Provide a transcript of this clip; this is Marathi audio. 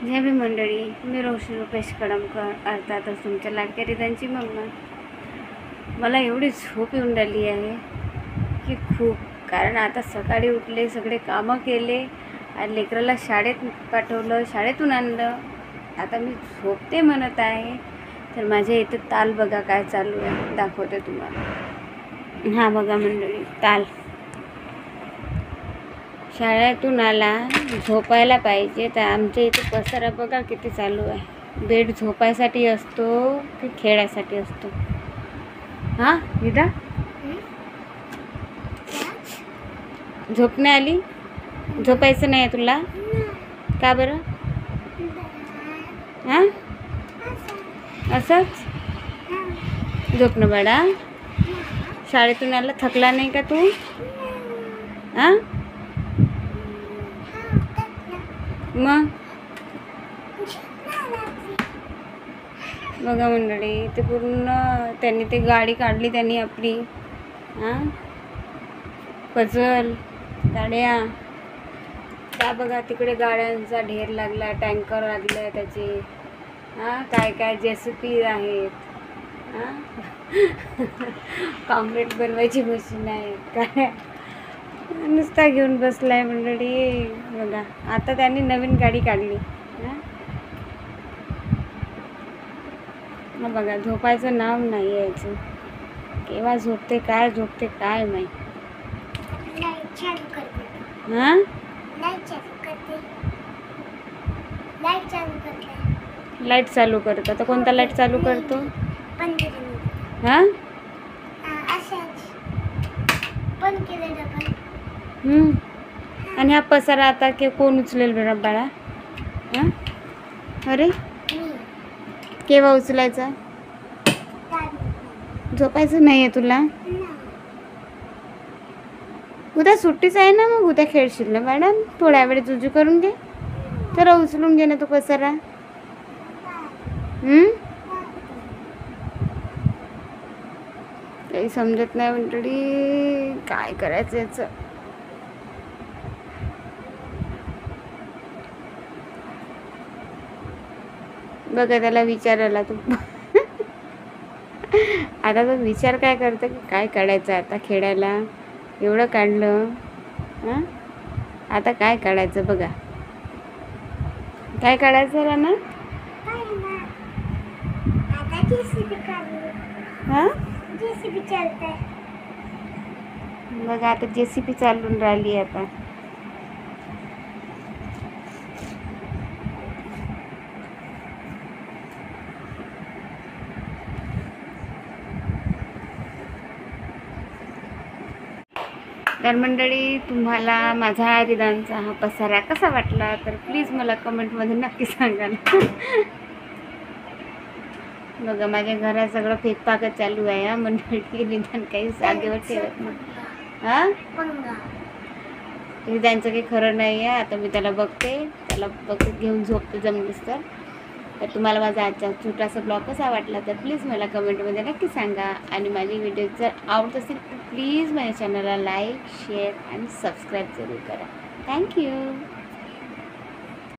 जय भी मंडळी, मी रोशनी रुपेश कडमकर, अर्थातच तुमच्या लाडक्या रिदांची मम्मा. मला एवढी झोप येऊन राहिली आहे की खूप. कारण आता सकाळी उठले, सगळे कामं केले आणि लेकराला शाळेत पाठवलं, शाळेतून आणलं. आता मी झोपते म्हणत आहे. तर माझ्या इथे ताल बघा काय चालू आहे, दाखवते तुम्हाला. हा बघा मंडळी, ताल. शाळेतून आला, झोपायला पाहिजे, तर आमच्या इथे पसारा बघा किती चालू आहे. बेड झोपायसाठी असतो की खेळायसाठी असतो? हां विदा, झोप नाही आली? झोपायचं नाही आहे तुला? का बरं? हां असंच झोप ना बाळा. शाळेतून आला, थकला नाही का तू? हां मग बघा मंडळी, ते पूर्ण त्यांनी ते गाडी काढली त्यांनी आपली. हां पजल गाड्या, त्या बघा तिकडे गाड्यांचा ढेर लागला, टँकर लागला आहे त्याचे. हां काय काय JCB आहेत. हां कॉन्क्रीट बनवायची मशीन आहे काय, नुसता घेऊन बसलाय मंडळी. बघा आता त्यांनी नवीन गाडी काढली. हां बघा, झोपायचं नाव नाही यायचं. केव्हा झोपते काय झोपते काय माहीत. हां लाईट चालू करतो. तर कोणता लाईट चालू करतो? हां आणि हा पसारा आता की कोण उचलेल बरं बाळा? हां अरे केव्हा उचलायचा? झोपायचं नाही आहे तुला? उद्या सुट्टीच आहे ना, मग उद्या खेळशील ना मॅडम. थोड्या वेळ जुजू करून घे, तर उचलून घे ना तू पसारा. काही समजत नाही मंडळी, काय करायचं याचं. बघा त्याला विचारायला तू आता तो विचार काय करतं की काय काढायचं आता खेळायला. एवढं काढलं, हां आता काय काढायचं बघा. काय काढायचं रा ना? हां बघा आता JCB चालून राहिली आता. तर मंडळी, तुम्हाला माझा रिदांचा हा पसारा कसा वाटला तर प्लीज मला कमेंटमध्ये नक्की सांगा ना. बघा माझ्या घरात सगळं फेकपाकच चालू आहे. हा मंडळी, रिदान काही जागेवर ठेवत नाही. हां रिदांचं काही खरं नाही आहे. आता मी त्याला बघते घेऊन झोपते जमलीस तर. तुम्हाला माझा आजचा छोटासा ब्लॉग कसा वाटला तर प्लीज मला कमेंटमध्ये नक्की सांगा. आणि माझी व्हिडिओ जर आवडत असेल तर प्लीज माझ्या चॅनलला लाईक, शेअर आणि सबस्क्राईब जरूर करा. थँक्यू.